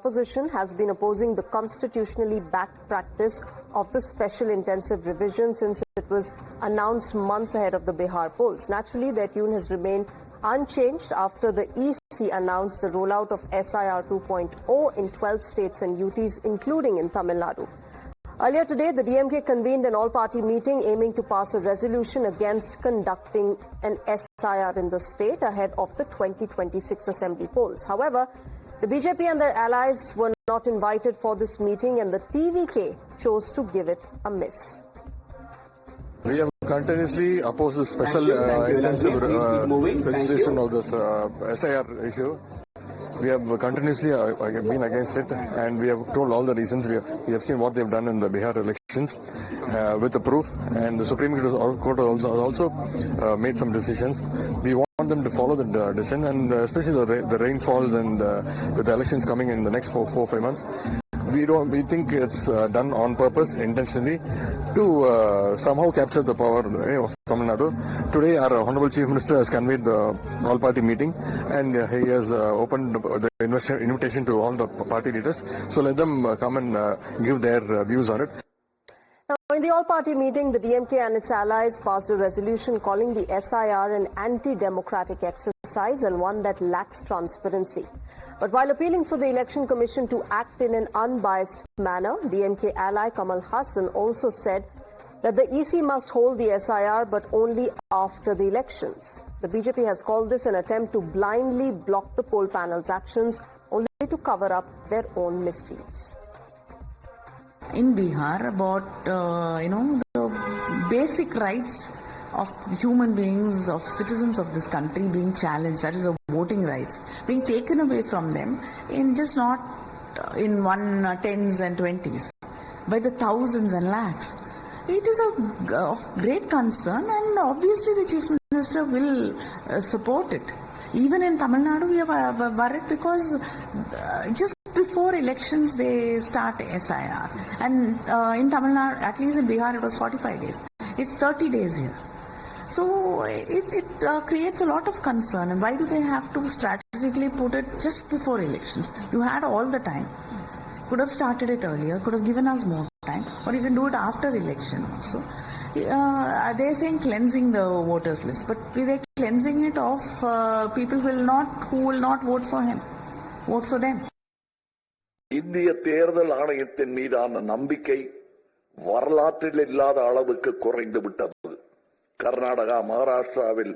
opposition has been opposing the constitutionally backed practice of the special intensive revision since it was announced months ahead of the Bihar polls. Naturally, their tune has remained unchanged after the EC announced the rollout of SIR 2.0 in 12 states and UTs, including in Tamil Nadu. Earlier today, the DMK convened an all-party meeting aiming to pass a resolution against conducting an SIR in the state ahead of the 2026 assembly polls. However, the BJP and their allies were not invited for this meeting, and the TVK chose to give it a miss. We have continuously opposed the special intensive registration of this SIR issue. We have continuously been against it, and we have told all the reasons. We have seen what they have done in the Bihar elections with the proof, and the Supreme Court has also made some decisions. We want them to follow the decision, and especially the rainfalls and with the elections coming in the next 4-5 months. We think it's done on purpose, intentionally, to somehow capture the power of Tamil Nadu. Today, our Honorable Chief Minister has convened the all-party meeting, and he has opened the invitation to all the party leaders. So let them come and give their views on it. Now, in the all-party meeting, the DMK and its allies passed a resolution calling the SIR an anti-democratic exercise and one that lacks transparency. But while appealing for the Election Commission to act in an unbiased manner, DMK ally Kamal Hassan also said that the EC must hold the SIR but only after the elections. The BJP has called this an attempt to blindly block the poll panel's actions, only to cover up their own misdeeds. In Bihar, about the basic rights of human beings, of citizens of this country being challenged, that is the voting rights, being taken away from them in just not in tens and 20s, by the thousands and lakhs. It is of great concern, and obviously the Chief Minister will support it. Even in Tamil Nadu, we are worried because just before elections they start SIR, and in Tamil Nadu, at least in Bihar, it was 45 days. It's 30 days here. So it creates a lot of concern. And why do they have to strategically put it just before elections? You had all the time. Could have started it earlier, could have given us more time, or you can do it after election also. They're saying cleansing the voters list, but they're cleansing it of people who will not vote for him, vote for them. இந்திய தேர்தல் ஆணையத்தின் மீதான நம்பிக்கை வரலாற்றில் இல்லாத அளவுக்கு குறைந்து விட்டது. கர்நாடகா, மகாராஷ்டிராவில்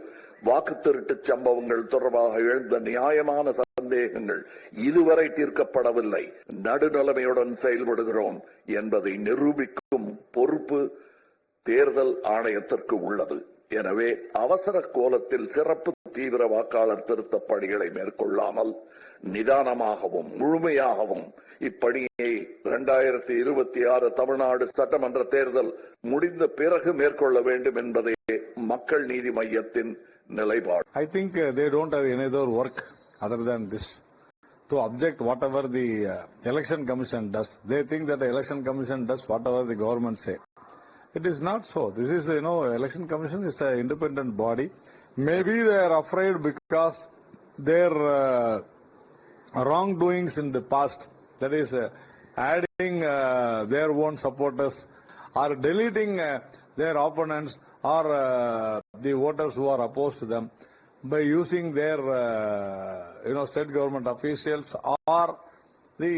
வாக்கு திருட்டு சம்பவங்கள் தொடர்பாக எழுந்த நியாயமான சந்தேகங்கள் இதுவரை தீர்க்கப்படவில்லை. நடுநிலைமையுடன் செயல்படுகிறோம் என்பதை நிரூபிக்கும் பொறுப்பு தேர்தல் ஆணையத்திற்கு உள்ளது. எனவே அவசர கோலத்தில் சிறப்பு தீவிர வாக்காளர் திருத்த பணிகளை மேற்கொள்ளாமல் நிதானமாகவும் முழுமையாகவும் இப்பணியை 2026 தமிழ்நாடு சட்டமன்ற தேர்தல் முடிந்த பிறகு மேற்கொள்ள வேண்டும் என்பதே மக்கள் நீதி மையத்தின் நிலைப்பாடு. I think they don't have any other work other than this to object whatever the election commission does. They think that the election commission does whatever the government say. It is not so. This is, election commission is an independent body. Maybe they are afraid because their wrongdoings in the past, that is adding their own supporters or deleting their opponents or the voters who are opposed to them by using their state government officials or the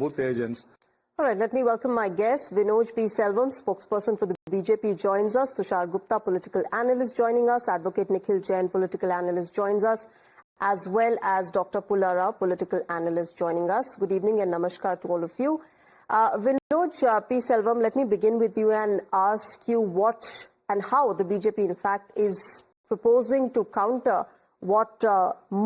booth agents. All right, let me welcome my guest, Vinoj P Selvam, spokesperson for the BJP, joins us. Tushar Gupta, political analyst, joining us. Advocate Nikhil Jain, political analyst, joins us, as well as Dr. Pullarao, political analyst, joining us. Good evening and namaskar to all of you. Vinoj P Selvam, let me begin with you and ask you what and how the BJP, in fact, is proposing to counter what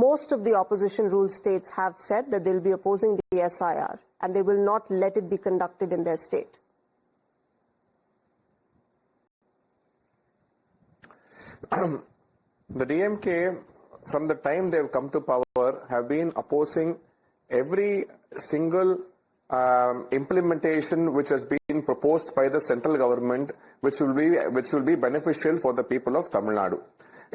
most of the opposition rule states have said, that they'll be opposing the SIR and they will not let it be conducted in their state. The DMK, from the time they've come to power, have been opposing every single implementation which has been proposed by the central government, which will be beneficial for the people of Tamil Nadu.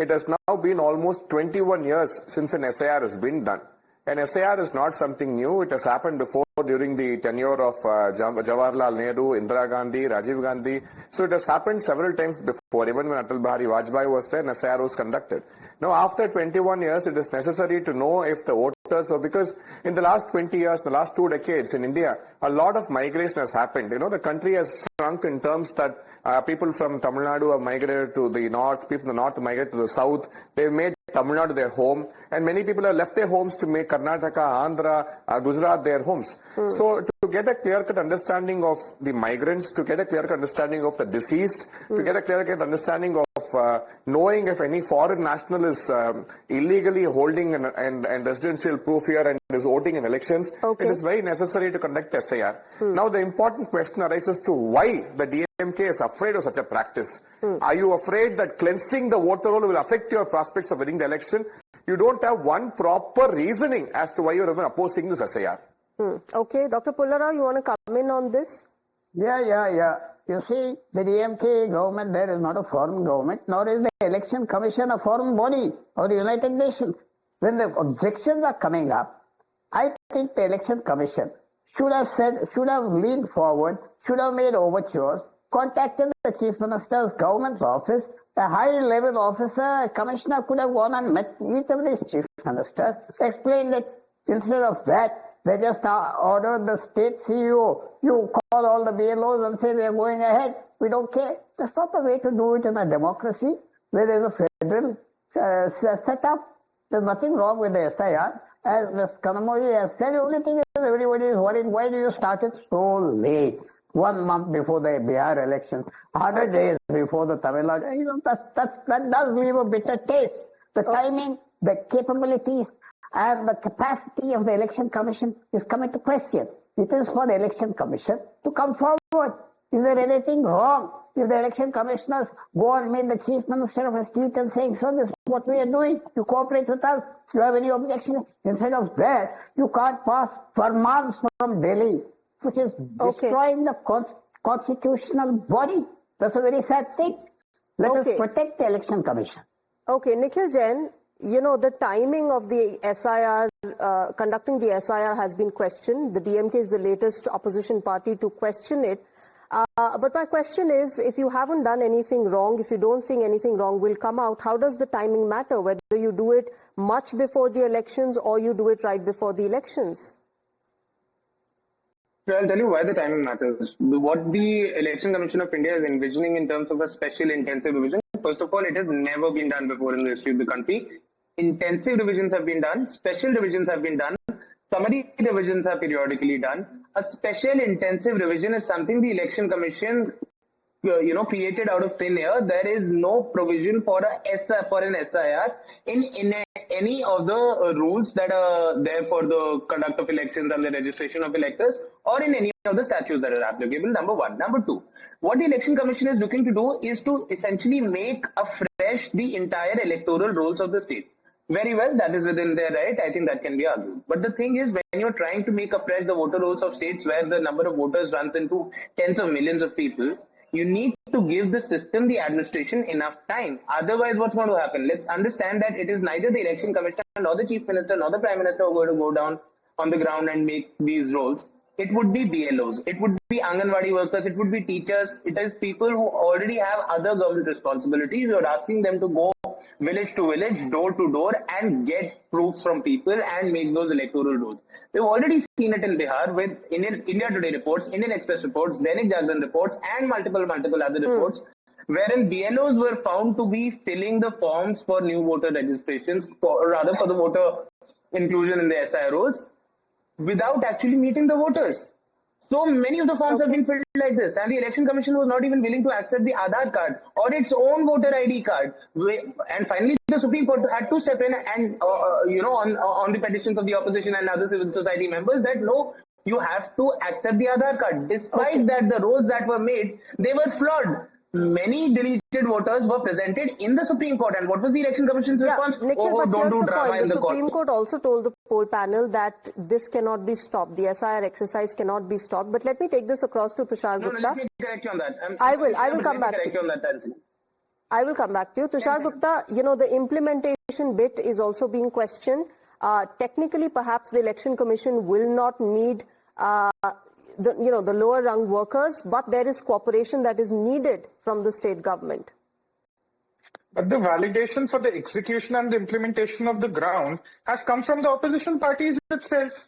It has now been almost 21 years since an SIR has been done. And SIR is not something new. It has happened before during the tenure of Jawaharlal Nehru, Indira Gandhi, Rajiv Gandhi. So it has happened several times before. Even when Atal Bihari Vajpayee was there, an SIR was conducted. Now, after 21 years, it is necessary to know if the voters, or because in the last 20 years, the last 2 decades in India, a lot of migration has happened. The country has shrunk in terms that people from Tamil Nadu have migrated to the north, people from the north migrated to the south. They've made Tamil Nadu their home, and many people have left their homes to make Karnataka, Andhra, Gujarat their homes. So to get a clear-cut understanding of the migrants, to get a clear-cut understanding of the deceased, to get a clear-cut understanding of knowing if any foreign national is illegally holding and residential proof here and is voting in elections, it is very necessary to conduct SIR. Now the important question arises to why the DMK is afraid of such a practice. Are you afraid that cleansing the voter roll will affect your prospects of winning the election? You don't have one proper reasoning as to why you're even opposing this SIR. Okay, Dr. Pullarao, you want to come in on this? Yeah. You see, the DMK government there is not a foreign government, nor is the Election Commission a foreign body or the United Nations. When the objections are coming up, I think the Election Commission should have leaned forward, should have made overtures, contacted the Chief Minister's government office, a high-level officer, a commissioner could have gone and met each of these Chief Ministers, explained it. Instead of that, they just ordered the state CEO, you call all the BLOs and say we are going ahead. We don't care. That's not the way to do it in a democracy where there's a federal setup. There's nothing wrong with the SIR. As Ms. Kanamori has said, the only thing is everybody is worried, why do you start it so late? 1 month before the Bihar election, 100 days before the Tamil Nadu. That does leave a bitter taste. The timing, the capabilities, and the capacity of the Election Commission is coming to question. It is for the Election Commission to come forward. Is there anything wrong if the Election Commissioners go and meet the Chief Minister of State and saying, so this is what we are doing, you cooperate with us, you have any objection? Instead of that, you can't pass farmans from Delhi, which is destroying the constitutional body. That's a very sad thing. Let us protect the Election Commission. Okay, Nikhil Jain, the timing of the SIR, conducting the SIR has been questioned. The DMK is the latest opposition party to question it. But my question is, if you haven't done anything wrong, if you don't think anything wrong will come out, how does the timing matter? Whether you do it much before the elections or you do it right before the elections? Well, I'll tell you why the timing matters. What the Election Commission of India is envisioning in terms of a special intensive revision, first of all, it has never been done before in the history of the country. Intensive revisions have been done, special revisions have been done, summary revisions are periodically done. A special intensive revision is something the Election Commission created out of thin air. There is no provision for an SIR in any of the rules that are there for the conduct of elections and the registration of electors, or in any of the statutes that are applicable, number one. Number two, what the Election Commission is looking to do is to essentially make afresh the entire electoral rolls of the state. Very well, that is within their right. I think that can be argued. But the thing is, when you're trying to make afresh the voter rolls of states where the number of voters runs into tens of millions of people, you need to give the system, the administration, enough time. Otherwise, what's going to happen? Let's understand that it is neither the Election Commission nor the Chief Minister nor the Prime Minister who are going to go down on the ground and make these rolls. It would be BLOs, it would be Anganwadi workers, it would be teachers, it is people who already have other government responsibilities. You're asking them to go village to village, door to door, and get proofs from people and make those electoral rolls. We've already seen it in Bihar with India Today reports, Indian Express reports, Dainik Jagran reports, and multiple other reports, wherein BLOs were found to be filling the forms for new voter registrations, or rather for the voter inclusion in the SIR rolls, without actually meeting the voters. So many of the forms have been filled like this, and the Election Commission was not even willing to accept the Aadhaar card or its own voter ID card. And finally, the Supreme Court had to step in and, on the petitions of the opposition and other civil society members, that no, you have to accept the Aadhaar card. Despite that, the rolls that were made, they were flawed. Many deleted voters were presented in the Supreme Court. And what was the Election Commission's response? Nikhil, don't do drama in the court. The Supreme Court also told the poll panel that this cannot be stopped. The SIR exercise cannot be stopped. But let me take this across to Tushar Gupta. No, let me correct you on that. I will come back to you. I will come back to you. Tushar Gupta, the implementation bit is also being questioned. technically perhaps the Election Commission will not need the lower rung workers, but there is cooperation that is needed from the state government. But the validation for the execution and the implementation of the ground has come from the opposition parties itself.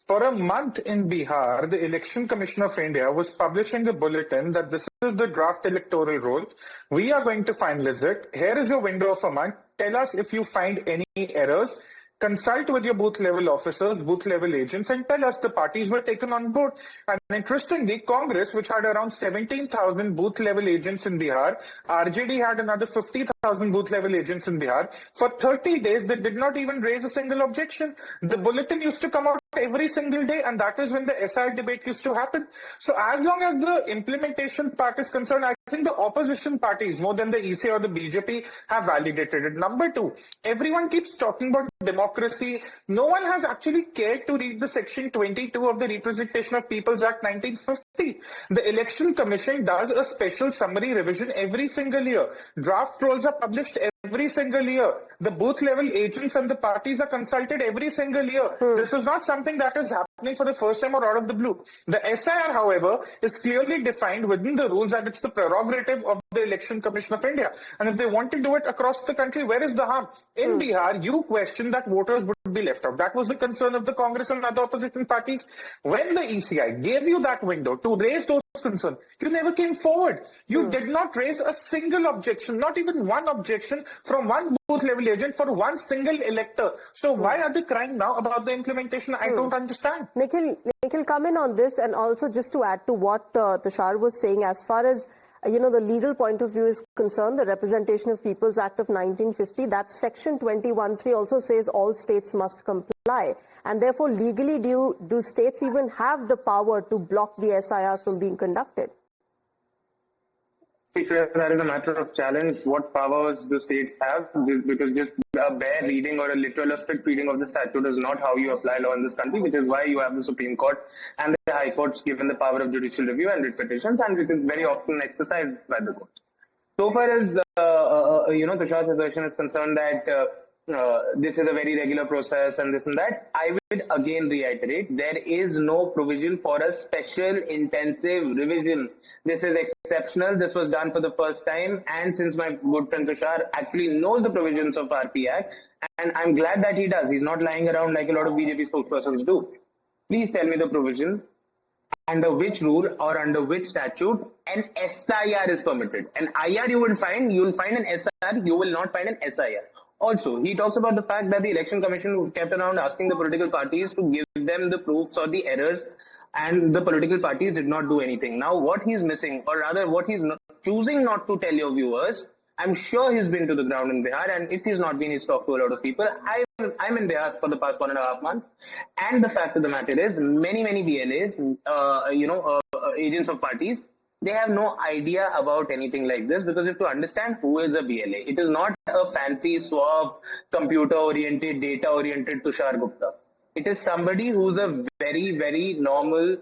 For a month in Bihar, the Election Commission of India was publishing a bulletin that this is the draft electoral roll. We are going to finalize it. Here is your window of a month. Tell us if you find any errors. Consult with your booth level officers, booth level agents, and tell us the parties were taken on board. And interestingly, Congress, which had around 17,000 booth level agents in Bihar, RJD had another 50,000 booth level agents in Bihar. For 30 days, they did not even raise a single objection. The bulletin used to come out every single day, and that is when the SI debate used to happen. So as long as the implementation part is concerned, I think the opposition parties, more than the EC or the BJP, have validated it. Number two, everyone keeps talking about democracy. No one has actually cared to read the section 22 of the Representation of People's Act 1950. The Election Commission does a special summary revision every single year. Draft rolls are published every single year. The booth level agents and the parties are consulted every single year. This is not something that is happening for the first time or out of the blue. The SIR, however, is clearly defined within the rules that it's the prerogative of the Election Commission of India. And if they want to do it across the country, where is the harm? In Bihar, you question that voters would be left out. That was the concern of the Congress and other opposition parties. When the ECI gave you that window to raise those concerns, you never came forward. You did not raise a single objection, not even one objection from one booth level agent for one single elector. So why are they crying now about the implementation? I don't understand. Nikhil, come in on this, and also just to add to what Tushar was saying, as far as the legal point of view is concerned, the Representation of People's Act of 1950, that section 21(3) also says all states must comply. And therefore, legally, do states even have the power to block the SIR from being conducted? That is a matter of challenge. What powers the states have, because just a bare reading or a literal or strict reading of the statute is not how you apply law in this country, which is why you have the Supreme Court and the High Courts given the power of judicial review and writ petitions, and which is very often exercised by the court. So far as Tushar's assertion is concerned that this is a very regular process and this and that, I would again reiterate, there is no provision for a special intensive revision. This is exceptional. This was done for the first time, and since my good friend Tushar actually knows the provisions of RP Act, and I'm glad that he does. He's not lying around like a lot of BJP spokespersons do. Please tell me the provision under which rule or under which statute an SIR is permitted. An IR you'll find an SIR, you will not find an SIR. Also, he talks about the fact that the Election Commission kept around asking the political parties to give them the proofs or the errors, and the political parties did not do anything. Now, what he's missing, or rather what he's choosing not to tell your viewers, I'm sure he's been to the ground in Bihar, and if he's not been, he's talked to a lot of people. I'm in Bihar for the past 1.5 months, and the fact of the matter is, many BLAs, agents of parties, they have no idea about anything like this, because you have to understand who is a BLA. It is not a fancy, suave, computer-oriented, data-oriented Tushar Gupta. It is somebody who's a very, very normal,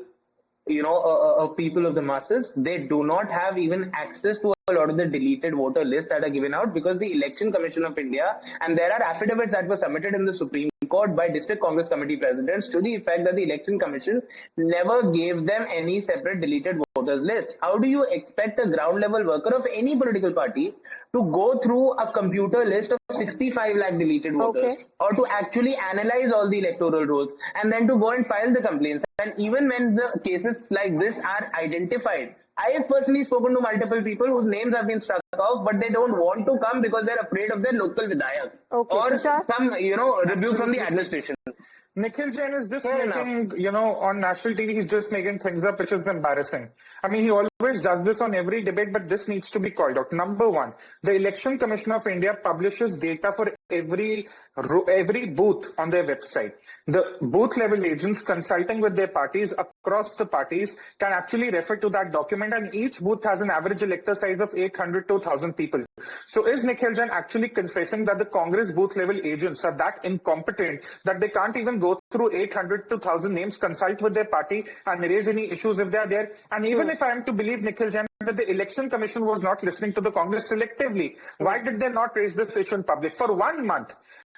people of the masses. They do not have even access to a lot of the deleted voter lists that are given out, because the Election Commission of India, and there are affidavits that were submitted in the Supreme Court by District Congress Committee presidents to the effect that the Election Commission never gave them any separate deleted voters list. How do you expect a ground level worker of any political party to go through a computer list of 65 lakh deleted voters, or to actually analyze all the electoral rolls and then to go and file the complaints? And even when the cases like this are identified, I have personally spoken to multiple people whose names have been struck off, but they don't want to come because they're afraid of their local vidayaks or some, rebuke from the administration. Nikhil Jain is just making, on national TV, he's just making things up, which is embarrassing. I mean, he always does this on every debate, but this needs to be called out. Number one, the Election Commission of India publishes data for every booth on their website. The booth level agents consulting with their parties across the parties can actually refer to that document, and each booth has an average elector size of 800 to 1,000 people. So is Nikhil Jain actually confessing that the Congress booth level agents are that incompetent that they can't even go through 800 to 1,000 names, consult with their party and raise any issues if they are there? And even if I am to believe Nikhil Jain that the Election Commission was not listening to the Congress selectively, why did they not raise this issue in public? For 1 month,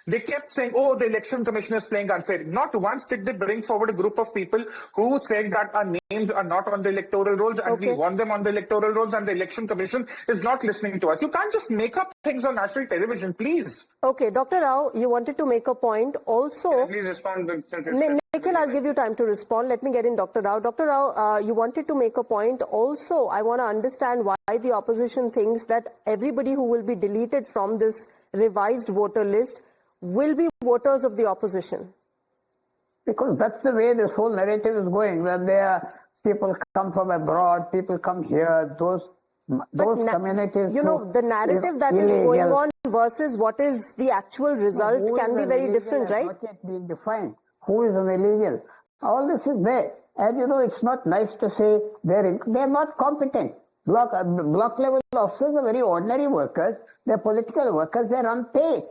They kept saying, oh, the election commission is playing unfair. Not once did they bring forward a group of people who said that our names are not on the electoral rolls and we want them on the electoral rolls, and the election commission is not listening to us. You can't just make up things on national television, please. Okay, Dr. Rao, you wanted to make a point. Also, Please respond. Nikhil, I'll give you time to respond. Let me get in Dr. Rao. Dr. Rao, you wanted to make a point. Also, I want to understand why the opposition thinks that everybody who will be deleted from this revised voter list will be voters of the opposition. Because that's the way this whole narrative is going. When people come from abroad, people come here, those communities. You know, the narrative that is going on versus what is the actual result can be very different, right? Not yet being defined. Who is an illegal? All this is there. And you know, it's not nice to say they're not competent. Block level officers are very ordinary workers. They're political workers. They're unpaid.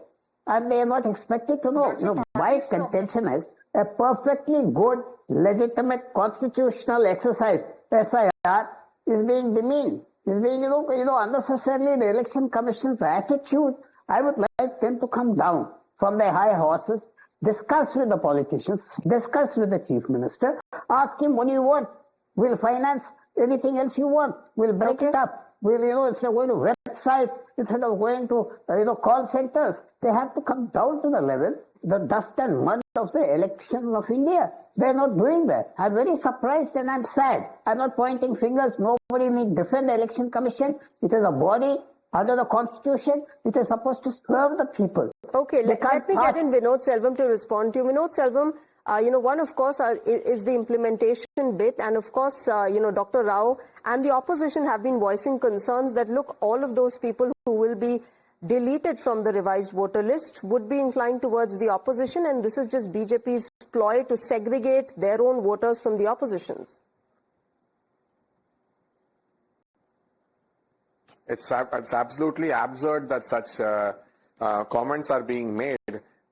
And they are not expected to know. You know, my contention is a perfectly good, legitimate constitutional exercise, SIR, is being demeaned. Is being, unnecessarily the election commission's attitude. I would like them to come down from their high horses, discuss with the politicians, discuss with the chief minister, ask him, what do you want? We'll finance anything else you want. We'll break it up. We'll, instead of going to websites, instead of going to, call centers, they have to come down to the level, the dust and mud of the elections of India. They're not doing that. I'm very surprised and I'm sad. I'm not pointing fingers. Nobody need defend the election commission. It is a body under the constitution. It is supposed to serve the people. Okay, let me get in Vinoj Selvam to respond to you. Vinoj Selvam, one of course is the implementation bit, and of course, Dr. Rao and the opposition have been voicing concerns that look, all of those people who will be deleted from the revised voter list would be inclined towards the opposition, and this is just BJP's ploy to segregate their own voters from the opposition's. It's absolutely absurd that such comments are being made,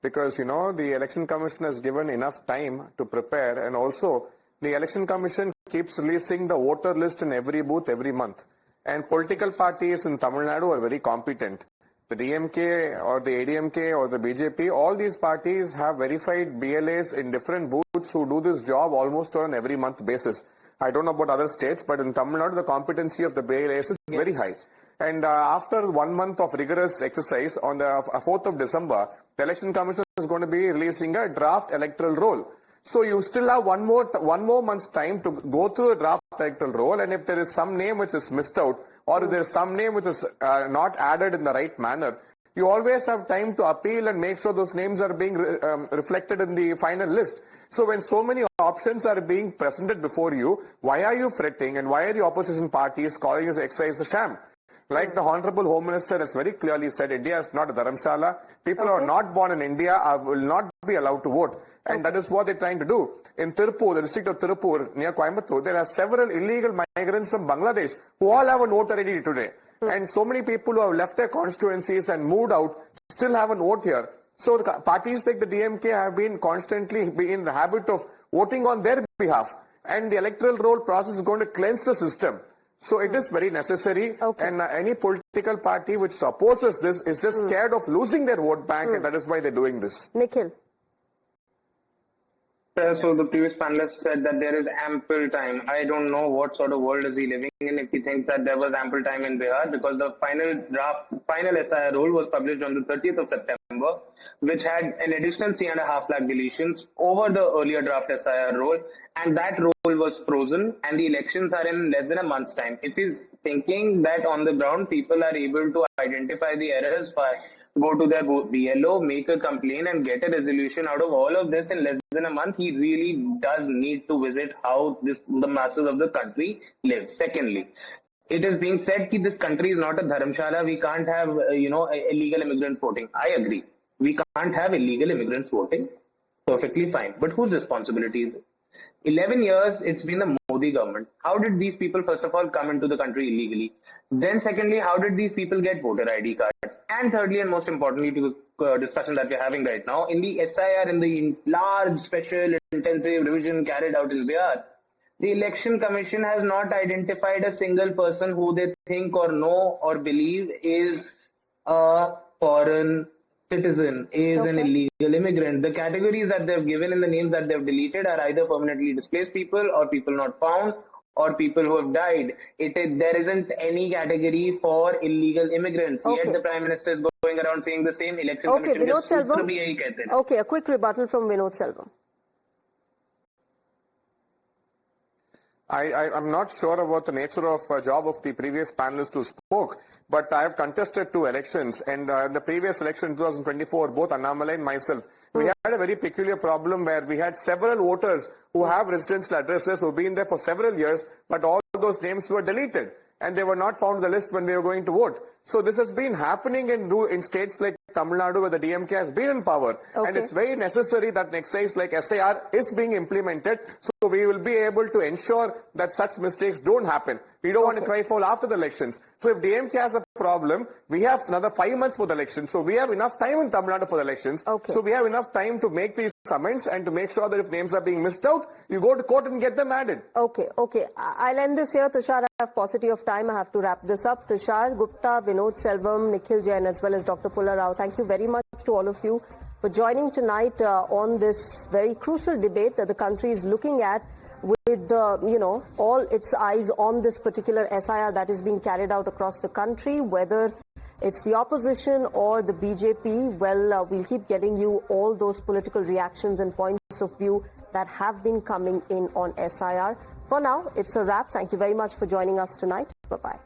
because, the election commission has given enough time to prepare, and also the election commission keeps releasing the voter list in every booth every month. And political parties in Tamil Nadu are very competent. The DMK or the ADMK or the BJP, all these parties have verified BLAs in different booths who do this job almost on an every month basis. I don't know about other states, but in Tamil Nadu, the competency of the BLAs is very high. And after 1 month of rigorous exercise, on the 4th of December, the Election Commission is going to be releasing a draft electoral roll. So you still have one more month's time to go through a draft electoral roll, and if there is some name which is missed out, or if there is some name which is not added in the right manner, you always have time to appeal and make sure those names are being reflected in the final list. So when so many options are being presented before you, why are you fretting, and why are the opposition parties calling this exercise a sham? Like the Honorable Home Minister has very clearly said, India is not a dharamshala. People who are not born in India will not be allowed to vote. And that is what they're trying to do. In Tirupur, the district of Tirupur, near Coimbatore, there are several illegal migrants from Bangladesh who all have a voter ID today. And so many people who have left their constituencies and moved out still have a vote here. So the parties like the DMK have been constantly in the habit of voting on their behalf. And the electoral roll process is going to cleanse the system. So it is very necessary, and any political party which opposes this is just scared of losing their vote bank, and that is why they're doing this. Nikhil. So the previous panelist said that there is ample time. I don't know what sort of world is he living in if he thinks that there was ample time in Bihar, because the final SIR roll was published on the 30th of September, which had an additional 3.5 lakh deletions over the earlier draft SIR roll, and that roll was frozen, and the elections are in less than a month's time. If he's thinking that on the ground people are able to identify the errors fast, go to their BLO, make a complaint and get a resolution out of all of this in less than a month, he really does need to visit how the masses of the country live. Secondly, it is being said that this country is not a dharamshala. We can't have, illegal immigrants voting. I agree. We can't have illegal immigrants voting. Perfectly fine. But whose responsibility is it? 11 years, it's been the Modi government. How did these people, first of all, come into the country illegally? Then secondly, how did these people get voter ID cards? And thirdly, and most importantly to the discussion that we're having right now, in the SIR, in the large, special, intensive revision carried out in Bihar, the Election Commission has not identified a single person who they think or know or believe is a foreign citizen is an illegal immigrant. The categories that they've given in the names that they've deleted are either permanently displaced people or people not found or people who have died. There isn't any category for illegal immigrants. Okay. Yet the Prime Minister is going around saying the same. Election Okay, Commission Vinoj Selvam. bhi yahi kehte hain. Okay, a quick rebuttal from Vinoj Selvam. I'm not sure about the nature of job of the previous panelists who spoke, but I have contested 2 elections, and the previous election in 2024, both Annamalai and myself, we had a very peculiar problem where we had several voters who have residential addresses who've been there for several years, but all those names were deleted, and they were not found on the list when we were going to vote. So this has been happening in states like Tamil Nadu, where the DMK has been in power, and it's very necessary that an exercise like SIR is being implemented, so we will be able to ensure that such mistakes don't happen. We don't want to cry foul after the elections. So if DMK has a problem, we have another 5 months for the elections, so we have enough time in Tamil Nadu for the elections. So we have enough time to make these amendments and to make sure that if names are being missed out, you go to court and get them added. Okay. I'll end this here. Tushar, I have paucity of time. I have to wrap this up. Tushar Gupta, Vinoj Selvam, Nikhil Jain, as well as Dr. Pullarao, thank you very much to all of you for joining tonight on this very crucial debate that the country is looking at with, all its eyes on this particular SIR that is being carried out across the country, whether it's the opposition or the BJP. Well, we'll keep getting you all those political reactions and points of view that have been coming in on SIR. For now, it's a wrap. Thank you very much for joining us tonight. Bye-bye.